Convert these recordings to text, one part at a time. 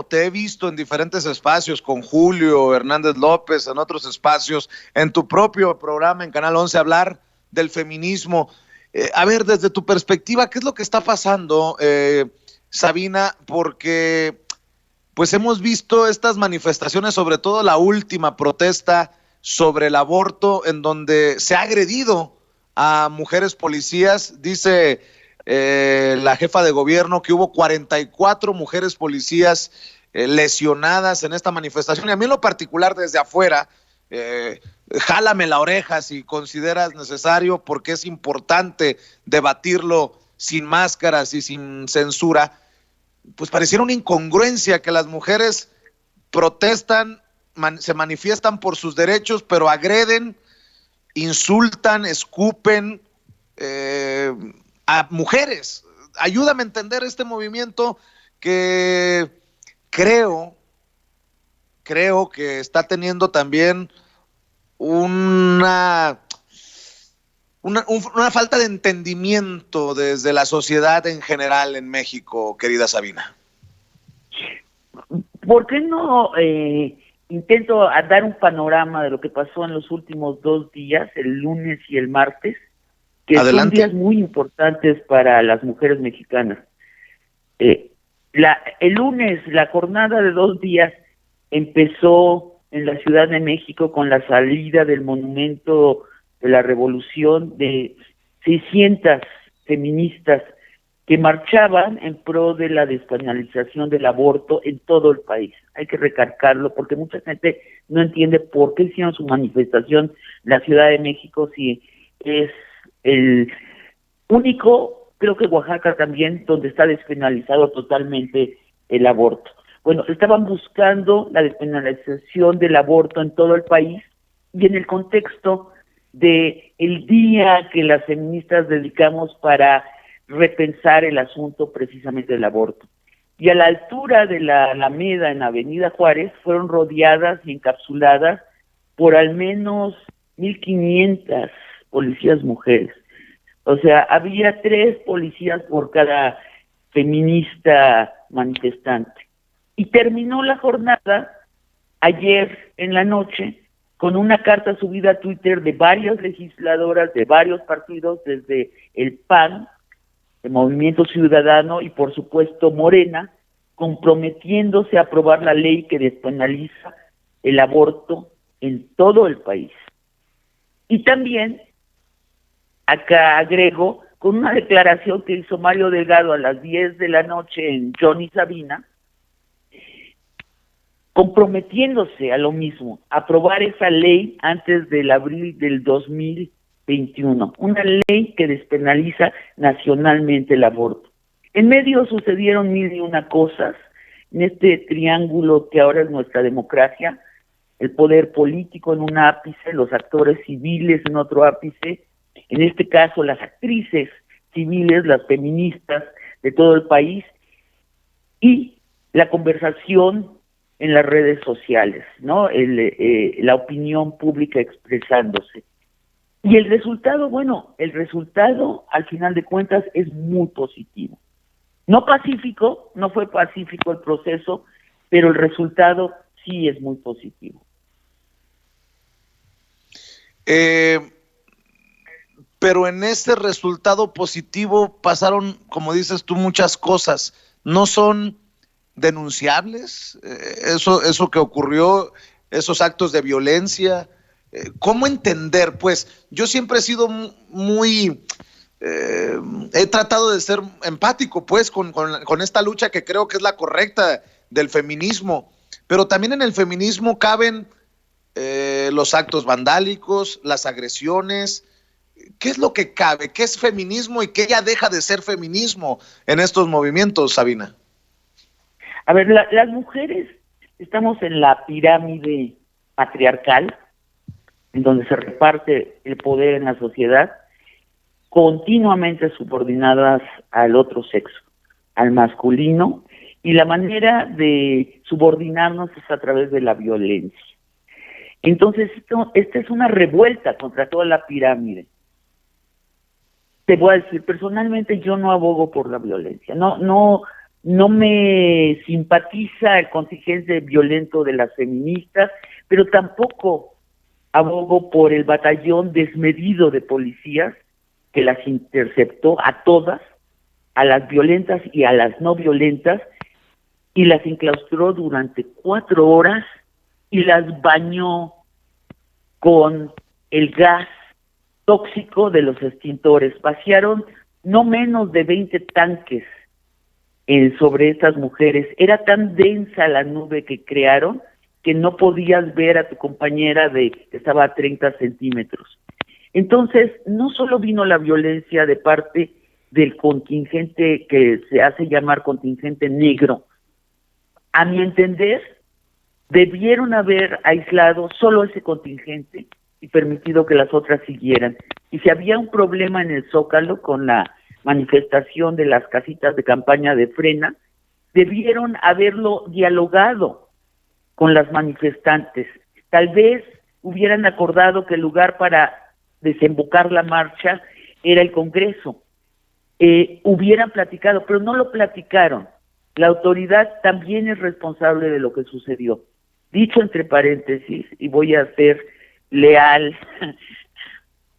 te he visto en diferentes espacios con Julio Hernández López, en otros espacios, en tu propio programa en Canal 11, hablar del feminismo. A ver, desde tu perspectiva, ¿qué es lo que está pasando, Sabina? Porque pues hemos visto estas manifestaciones, sobre todo la última protesta sobre el aborto, en donde se ha agredido a mujeres policías. Dice la jefa de gobierno que hubo 44 mujeres policías lesionadas en esta manifestación. Y a mí en lo particular, desde afuera, jálame la oreja si consideras necesario, porque es importante debatirlo sin máscaras y sin censura. Pues pareciera una incongruencia que las mujeres protestan, se manifiestan por sus derechos, pero agreden, insultan, escupen a mujeres. Ayúdame a entender este movimiento que creo que está teniendo también una falta de entendimiento desde la sociedad en general en México, querida Sabina. ¿Por qué no intento dar un panorama de lo que pasó en los últimos 2 días, el lunes y el martes, que Adelante. son días muy importantes para las mujeres mexicanas? El lunes, la jornada de 2 días empezó en la Ciudad de México con la salida del Monumento de la Revolución de 600 feministas que marchaban en pro de la despenalización del aborto en todo el país. Hay que recalcarlo porque mucha gente no entiende por qué hicieron su manifestación en la Ciudad de México si es el único, creo que Oaxaca también, donde está despenalizado totalmente el aborto. Bueno, estaban buscando la despenalización del aborto en todo el país y en el contexto de el día que las feministas dedicamos para repensar el asunto precisamente del aborto. Y a la altura de la Alameda en Avenida Juárez fueron rodeadas y encapsuladas por al menos 1,500 policías mujeres. O sea, había 3 policías por cada feminista manifestante. Y terminó la jornada ayer en la noche con una carta subida a Twitter de varias legisladoras de varios partidos, desde el PAN, el Movimiento Ciudadano y por supuesto Morena, comprometiéndose a aprobar la ley que despenaliza el aborto en todo el país. Y también, acá agrego, con una declaración que hizo Mario Delgado a las 10 de la noche en Johnny Sabina, comprometiéndose a lo mismo, aprobar esa ley antes del abril del 2021, una ley que despenaliza nacionalmente el aborto. En medio sucedieron 1,001 cosas, en este triángulo que ahora es nuestra democracia, el poder político en un ápice, los actores civiles en otro ápice, en este caso las actrices civiles, las feministas de todo el país, y la conversación en las redes sociales, ¿no? La opinión pública expresándose. Y el resultado, bueno, el resultado al final de cuentas es muy positivo. No pacífico, no fue pacífico el proceso, pero el resultado sí es muy positivo. Pero en este resultado positivo pasaron, como dices tú, muchas cosas. ¿No son denunciables eso que ocurrió, esos actos de violencia? ¿Cómo entender? Pues yo siempre he sido muy he tratado de ser empático pues con esta lucha que creo que es la correcta del feminismo, pero también en el feminismo caben los actos vandálicos, las agresiones. ¿Qué es lo que cabe? ¿Qué es feminismo y qué ya deja de ser feminismo en estos movimientos, Sabina? A ver, las mujeres estamos en la pirámide patriarcal, en donde se reparte el poder en la sociedad, continuamente subordinadas al otro sexo, al masculino, y la manera de subordinarnos es a través de la violencia. Entonces, esta es una revuelta contra toda la pirámide. Te voy a decir, personalmente yo no abogo por la violencia, no no me simpatiza el contingente violento de las feministas, pero tampoco abogo por el batallón desmedido de policías que las interceptó a todas, a las violentas y a las no violentas, y las enclaustró durante 4 horas y las bañó con el gas tóxico de los extintores. Vaciaron no menos de 20 tanques sobre estas mujeres. Era tan densa la nube que crearon que no podías ver a tu compañera que estaba a 30 centímetros. Entonces, no solo vino la violencia de parte del contingente que se hace llamar contingente negro. A mi entender, debieron haber aislado solo ese contingente y permitido que las otras siguieran. Y si había un problema en el Zócalo con la manifestación de las casitas de campaña de Frena, debieron haberlo dialogado con las manifestantes. Tal vez hubieran acordado que el lugar para desembocar la marcha era el Congreso. Hubieran platicado, pero no lo platicaron. La autoridad también es responsable de lo que sucedió. Dicho entre paréntesis, y voy a ser leal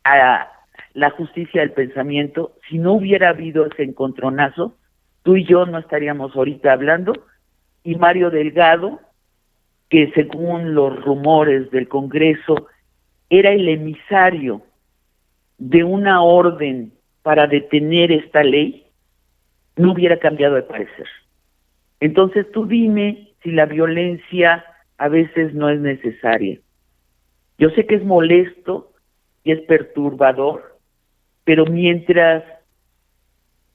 a la justicia del pensamiento, si no hubiera habido ese encontronazo, tú y yo no estaríamos ahorita hablando, y Mario Delgado, que según los rumores del Congreso, era el emisario de una orden para detener esta ley, no hubiera cambiado de parecer. Entonces tú dime si la violencia a veces no es necesaria. Yo sé que es molesto y es perturbador, pero mientras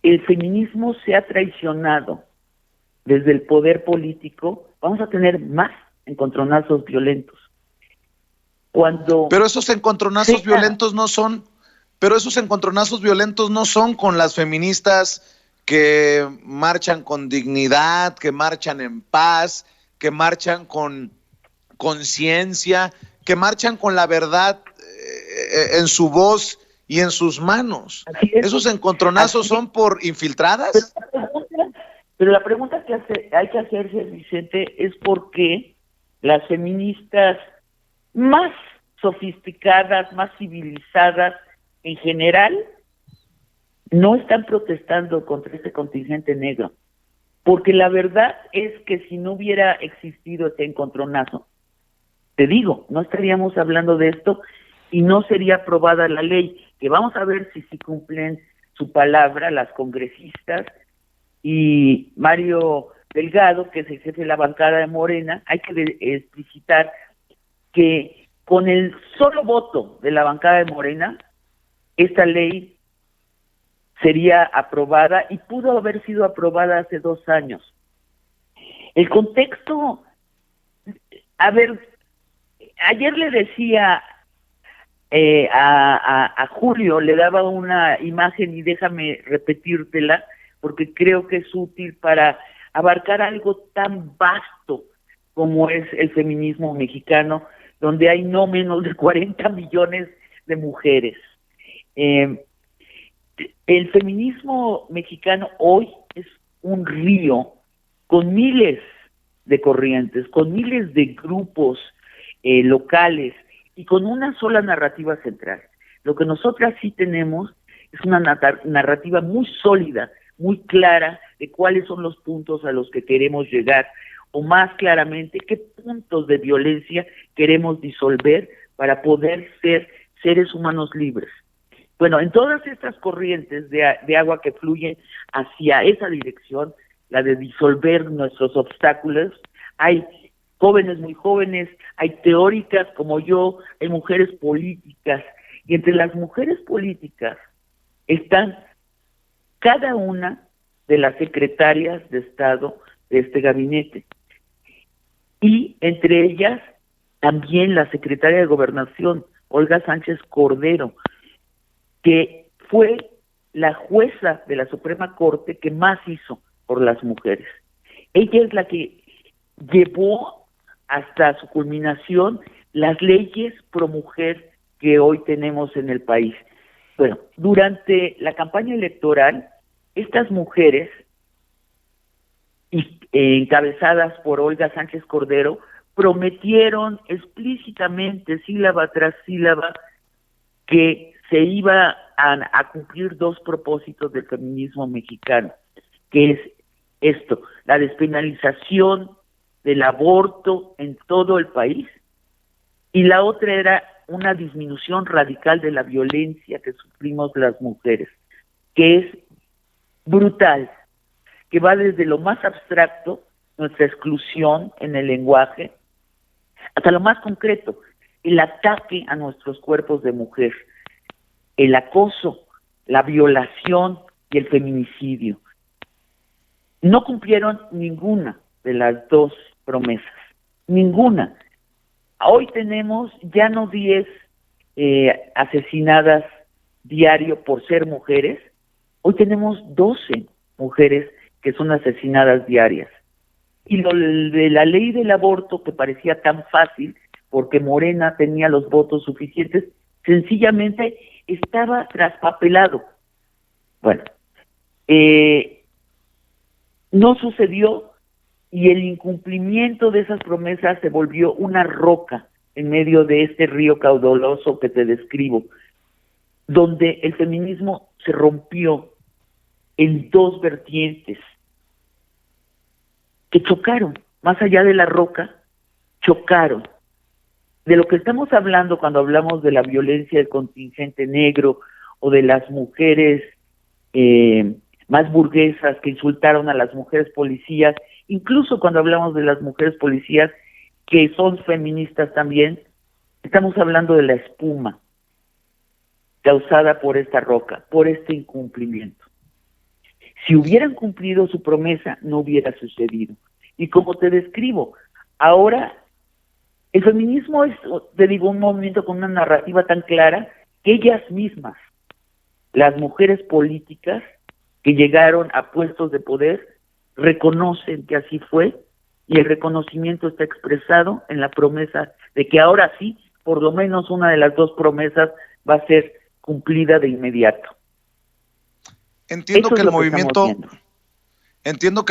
el feminismo se ha traicionado desde el poder político, vamos a tener más encontronazos violentos. Pero esos encontronazos violentos no son, con las feministas que marchan con dignidad, que marchan en paz, que marchan con conciencia, que marchan con la verdad en su voz y en sus manos. ¿Esos encontronazos son por infiltradas? Pero la pregunta que hay que hacerse, Vicente, es por qué las feministas más sofisticadas, más civilizadas en general, no están protestando contra este contingente negro. Porque la verdad es que si no hubiera existido este encontronazo, te digo, no estaríamos hablando de esto y no sería aprobada la ley, que vamos a ver si cumplen su palabra las congresistas y Mario Delgado, que es el jefe de la bancada de Morena. Hay que explicitar que con el solo voto de la bancada de Morena, esta ley sería aprobada y pudo haber sido aprobada hace 2 años. El contexto, a ver, ayer le decía a Julio, le daba una imagen y déjame repetírtela, porque creo que es útil para abarcar algo tan vasto como es el feminismo mexicano, donde hay no menos de 40 millones de mujeres. El feminismo mexicano hoy es un río con miles de corrientes, con miles de grupos locales y con una sola narrativa central. Lo que nosotras sí tenemos es una narrativa muy sólida, muy clara de cuáles son los puntos a los que queremos llegar, o más claramente, qué puntos de violencia queremos disolver para poder ser seres humanos libres. Bueno, en todas estas corrientes de agua que fluyen hacia esa dirección, la de disolver nuestros obstáculos, hay jóvenes muy jóvenes, hay teóricas como yo, hay mujeres políticas, y entre las mujeres políticas están cada una de las secretarias de Estado de este gabinete, y entre ellas también la secretaria de Gobernación, Olga Sánchez Cordero, que fue la jueza de la Suprema Corte que más hizo por las mujeres. Ella es la que llevó hasta su culminación las leyes pro mujer que hoy tenemos en el país. Bueno, durante la campaña electoral, estas mujeres encabezadas por Olga Sánchez Cordero, prometieron explícitamente, sílaba tras sílaba, que se iba a cumplir dos propósitos del feminismo mexicano, que es esto, la despenalización del aborto en todo el país, y la otra era una disminución radical de la violencia que sufrimos las mujeres, que es brutal, que va desde lo más abstracto, nuestra exclusión en el lenguaje, hasta lo más concreto, el ataque a nuestros cuerpos de mujer, el acoso, la violación y el feminicidio. No cumplieron ninguna de las dos promesas, ninguna. Hoy tenemos ya no 10 asesinadas diario por ser mujeres, hoy tenemos 12 mujeres que son asesinadas diarias. Y lo de la ley del aborto, que parecía tan fácil, porque Morena tenía los votos suficientes, sencillamente estaba traspapelado. Bueno, no sucedió, y el incumplimiento de esas promesas se volvió una roca en medio de este río caudaloso que te describo, donde el feminismo se rompió en dos vertientes que chocaron, más allá de la roca, chocaron. De lo que estamos hablando cuando hablamos de la violencia del contingente negro o de las mujeres más burguesas que insultaron a las mujeres policías, incluso cuando hablamos de las mujeres policías que son feministas también, estamos hablando de la espuma causada por esta roca, por este incumplimiento. Si hubieran cumplido su promesa, no hubiera sucedido. Y como te describo, ahora el feminismo es, te digo, un movimiento con una narrativa tan clara que ellas mismas, las mujeres políticas que llegaron a puestos de poder, reconocen que así fue, y el reconocimiento está expresado en la promesa de que ahora sí, por lo menos una de las dos promesas va a ser cumplida de inmediato. Entiendo que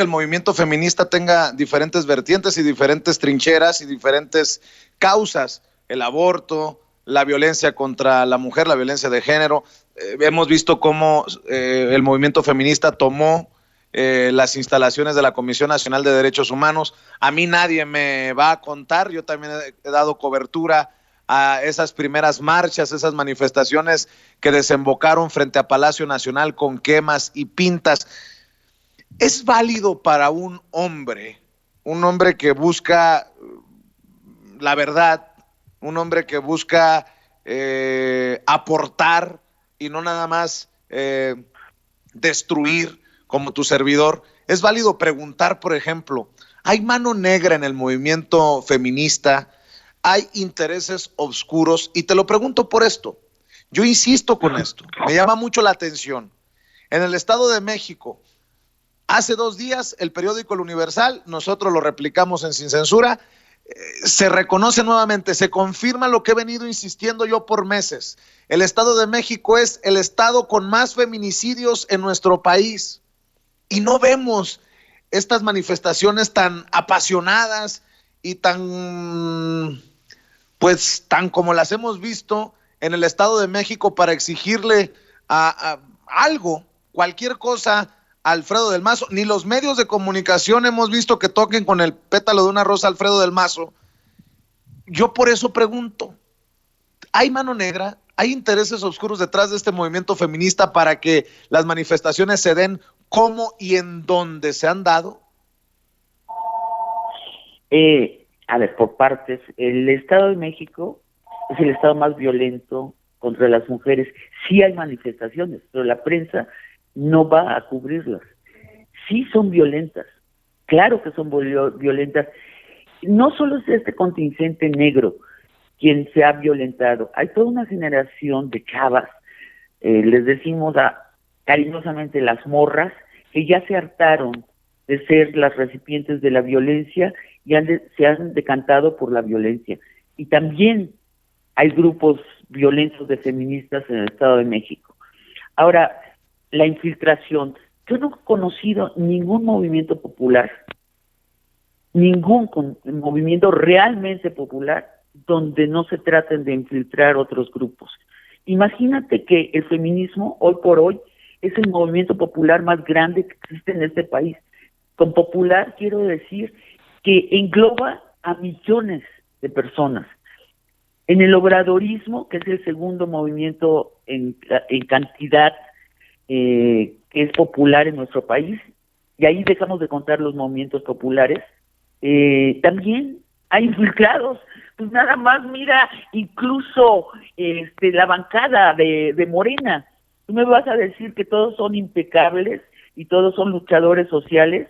el movimiento feminista tenga diferentes vertientes y diferentes trincheras y diferentes causas: el aborto, la violencia contra la mujer, la violencia de género. Hemos visto cómo el movimiento feminista tomó las instalaciones de la Comisión Nacional de Derechos Humanos. A mí nadie me va a contar, yo también he dado cobertura a esas primeras marchas, esas manifestaciones que desembocaron frente a Palacio Nacional con quemas y pintas. ¿Es válido para un hombre que busca la verdad, un hombre que busca aportar y no nada más destruir, como tu servidor? Es válido preguntar, por ejemplo, ¿hay mano negra en el movimiento feminista? ¿Hay intereses oscuros? Y te lo pregunto por esto. Yo insisto con esto. Me llama mucho la atención. En el Estado de México, hace 2 días, el periódico El Universal, nosotros lo replicamos en Sin Censura, se reconoce nuevamente, se confirma lo que he venido insistiendo yo por meses. El Estado de México es el estado con más feminicidios en nuestro país. Y no vemos estas manifestaciones tan apasionadas y tan como las hemos visto en el Estado de México para exigirle a algo, cualquier cosa, a Alfredo del Mazo. Ni los medios de comunicación hemos visto que toquen con el pétalo de una rosa a Alfredo del Mazo. Yo por eso pregunto, ¿hay mano negra? ¿Hay intereses oscuros detrás de este movimiento feminista para que las manifestaciones se den como y en donde se han dado? A ver, por partes. El Estado de México es el estado más violento contra las mujeres. Sí hay manifestaciones, pero la prensa no va a cubrirlas. Sí son violentas, claro que son violentas. No solo es este contingente negro quien se ha violentado, hay toda una generación de chavas, les decimos cariñosamente las morras, que ya se hartaron de ser las recipientes de la violencia y se han decantado por la violencia. Y también hay grupos violentos de feministas en el Estado de México. Ahora, la infiltración. Yo no he conocido ningún movimiento popular ningún movimiento realmente popular donde no se traten de infiltrar otros grupos. Imagínate que el feminismo hoy por hoy es el movimiento popular más grande que existe en este país. Con popular quiero decir que engloba a millones de personas. En el obradorismo, que es el segundo movimiento en cantidad que es popular en nuestro país, y ahí dejamos de contar los movimientos populares, también hay infiltrados. Pues nada más mira, incluso la bancada de Morena. Tú me vas a decir que todos son impecables y todos son luchadores sociales.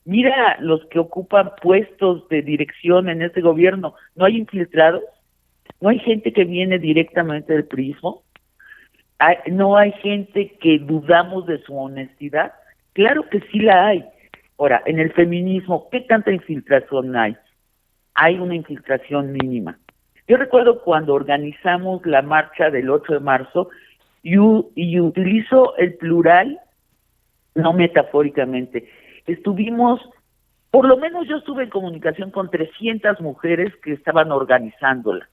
Mira los que ocupan puestos de dirección en este gobierno. ¿No hay infiltrados? ¿No hay gente que viene directamente del priismo? ¿No hay gente que dudamos de su honestidad? Claro que sí la hay. Ahora, en el feminismo, ¿qué tanta infiltración hay? Hay una infiltración mínima. Yo recuerdo cuando organizamos la marcha del 8 de marzo, y utilizo el plural, no metafóricamente. Estuvimos, por lo menos yo estuve en comunicación con 300 mujeres que estaban organizándola.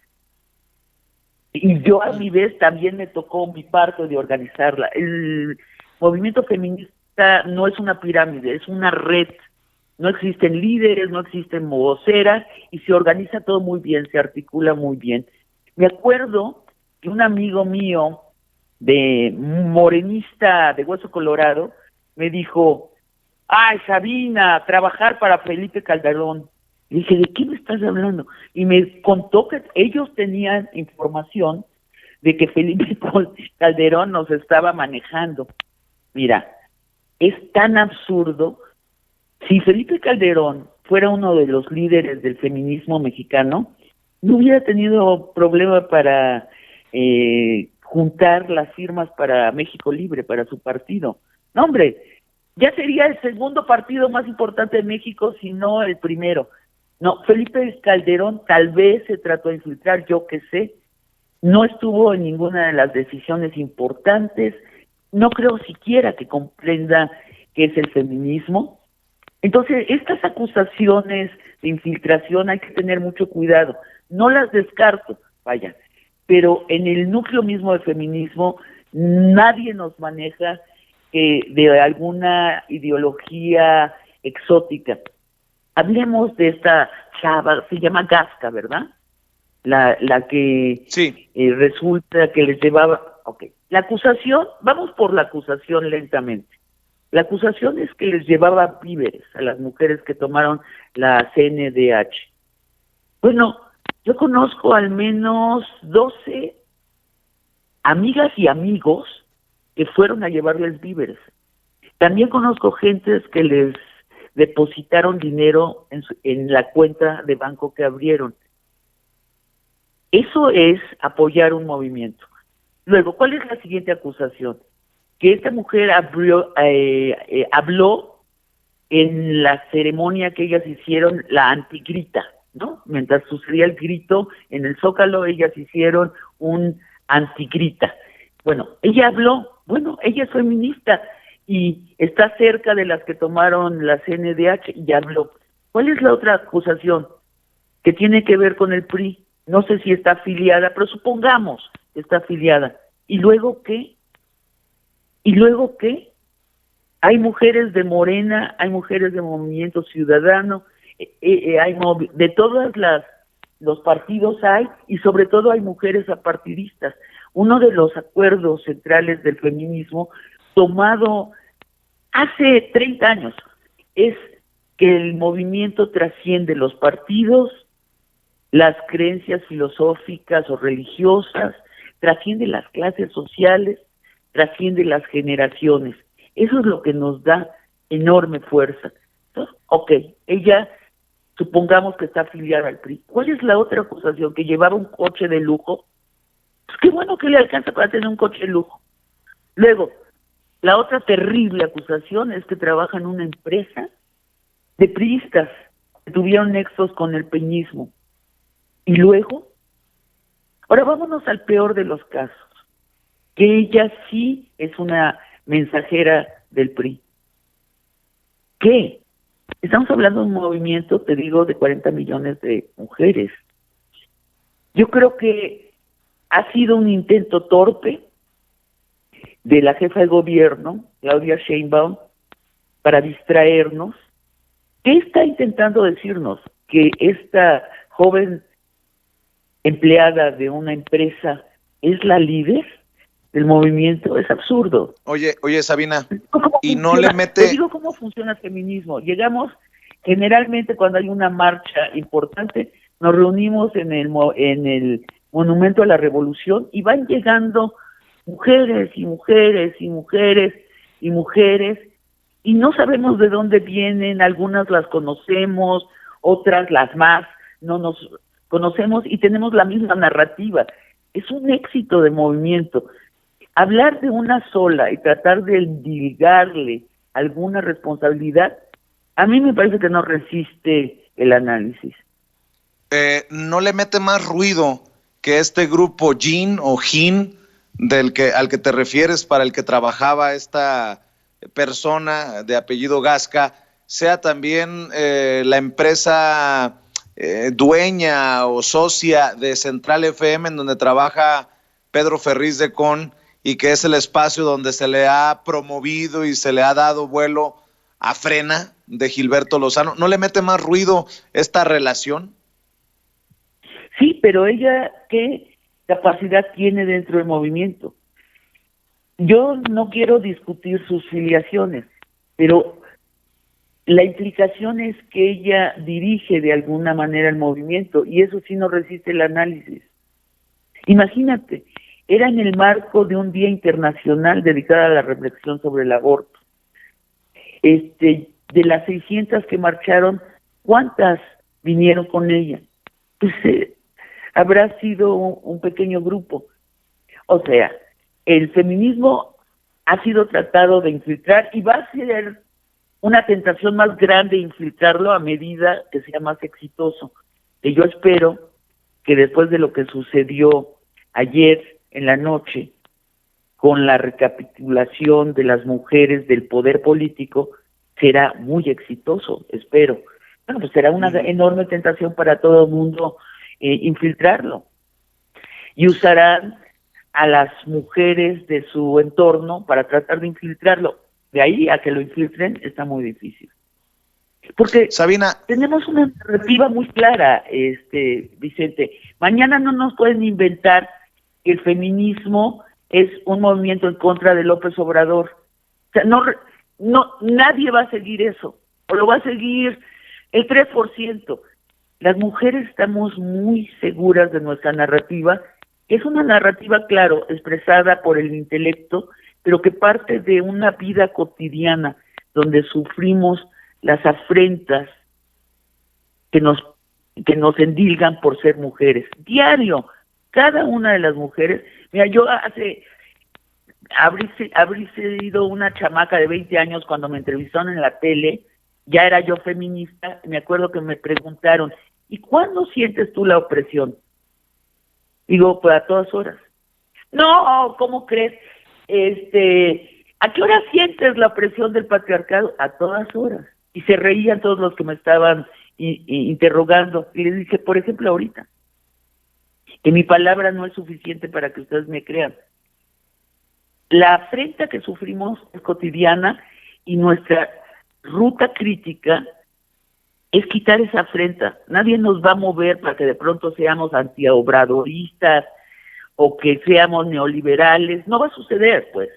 Y yo a mi vez también me tocó mi parte de organizarla. El movimiento feminista no es una pirámide, es una red. No existen líderes, no existen voceras, y se organiza todo muy bien, se articula muy bien. Me acuerdo que un amigo mío, de morenista de Hueso Colorado, me dijo: ay, Sabina, trabajar para Felipe Calderón. Y dije: ¿de qué me estás hablando? Y me contó que ellos tenían información de que Felipe Calderón nos estaba manejando. Mira, es tan absurdo. Si Felipe Calderón fuera uno de los líderes del feminismo mexicano, no hubiera tenido problema para juntar las firmas para México Libre, para su partido. No, hombre, ya sería el segundo partido más importante de México, si no el primero. No, Felipe Calderón tal vez se trató de infiltrar, yo qué sé, no estuvo en ninguna de las decisiones importantes, no creo siquiera que comprenda qué es el feminismo. Entonces, estas acusaciones de infiltración hay que tener mucho cuidado. No las descarto, vaya, pero en el núcleo mismo del feminismo nadie nos maneja de alguna ideología exótica. Hablemos de esta chava, se llama Gasca, ¿verdad? La que sí. Resulta que les llevaba... Ok, la acusación, vamos por la acusación lentamente. La acusación es que les llevaba víveres a las mujeres que tomaron la CNDH. Bueno, yo conozco al menos 12 amigas y amigos que fueron a llevarles víveres. También conozco gentes que les depositaron dinero en la cuenta de banco que abrieron. Eso es apoyar un movimiento. Luego, ¿cuál es la siguiente acusación? Que esta mujer habló en la ceremonia que ellas hicieron, la antigrita, ¿no? Mientras sucedía el grito en el Zócalo, ellas hicieron un antigrita. Bueno, ella habló, bueno, ella es feminista y está cerca de las que tomaron la CNDH y habló. ¿Cuál es la otra acusación? Que tiene que ver con el PRI. No sé si está afiliada, pero supongamos que está afiliada. ¿Y luego qué? ¿Y luego qué? Hay mujeres de Morena, hay mujeres de Movimiento Ciudadano, hay de todas los partidos hay, y sobre todo hay mujeres apartidistas. Uno de los acuerdos centrales del feminismo, tomado hace 30 años, es que el movimiento trasciende los partidos, las creencias filosóficas o religiosas, trasciende las clases sociales, trasciende las generaciones. Eso es lo que nos da enorme fuerza. Entonces, ok, ella, supongamos que está afiliada al PRI. ¿Cuál es la otra acusación? Que llevaba un coche de lujo. Pues qué bueno que le alcanza para tener un coche de lujo. Luego, la otra terrible acusación es que trabaja en una empresa de priistas que tuvieron nexos con el peñismo. Y luego, ahora vámonos al peor de los casos, que ella sí es una mensajera del PRI. ¿Qué? Estamos hablando de un movimiento, te digo, de 40 millones de mujeres. Yo creo que ha sido un intento torpe de la jefa de gobierno, Claudia Sheinbaum, para distraernos. ¿Qué está intentando decirnos? Que esta joven empleada de una empresa es la líder del movimiento. Es absurdo. Oye, Sabina, y no le mete... Te digo cómo funciona el feminismo. Llegamos, generalmente cuando hay una marcha importante, nos reunimos en el Monumento a la Revolución y van llegando mujeres y mujeres y mujeres y mujeres y no sabemos de dónde vienen, algunas las conocemos, otras las más no nos conocemos y tenemos la misma narrativa. Es un éxito de movimiento. Hablar de una sola y tratar de endilgarle alguna responsabilidad, a mí me parece que no resiste el análisis. ¿No le mete más ruido que este grupo Jin o Jin al que te refieres, para el que trabajaba esta persona de apellido Gasca, sea también la empresa dueña o socia de Central FM, en donde trabaja Pedro Ferriz de Con, y que es el espacio donde se le ha promovido y se le ha dado vuelo a Frena de Gilberto Lozano? ¿No le mete más ruido esta relación? Sí, pero ella, ¿qué capacidad tiene dentro del movimiento? Yo no quiero discutir sus filiaciones, pero la implicación es que ella dirige de alguna manera el movimiento, y eso sí no resiste el análisis. Imagínate, era en el marco de un día internacional dedicado a la reflexión sobre el aborto. De las 600 que marcharon, ¿cuántas vinieron con ella? Pues habrá sido un pequeño grupo. O sea, el feminismo ha sido tratado de infiltrar y va a ser una tentación más grande infiltrarlo a medida que sea más exitoso. Y yo espero que después de lo que sucedió ayer en la noche con la recapitulación de las mujeres del poder político, será muy exitoso, espero. Bueno, pues será una enorme tentación para todo el mundo infiltrarlo. Y usarán a las mujeres de su entorno para tratar de infiltrarlo. De ahí a que lo infiltren está muy difícil. Porque Sabina, tenemos una narrativa muy clara, Vicente. Mañana no nos pueden inventar que el feminismo es un movimiento en contra de López Obrador. O sea, nadie va a seguir eso, o lo va a seguir el 3%. Las mujeres estamos muy seguras de nuestra narrativa, que es una narrativa, claro, expresada por el intelecto, pero que parte de una vida cotidiana donde sufrimos las afrentas que nos endilgan por ser mujeres. Diario, cada una de las mujeres. Mira, yo habrí sido una chamaca de 20 años cuando me entrevistaron en la tele, ya era yo feminista. Me acuerdo que me preguntaron, ¿y cuándo sientes tú la opresión? Digo, pues a todas horas. No, ¿cómo crees? ¿A qué hora sientes la opresión del patriarcado? A todas horas. Y se reían todos los que me estaban interrogando. Y les dije, por ejemplo, ahorita, que mi palabra no es suficiente para que ustedes me crean. La afrenta que sufrimos es cotidiana y nuestra ruta crítica es quitar esa afrenta. Nadie nos va a mover para que de pronto seamos antiobradoristas o que seamos neoliberales. No va a suceder, pues.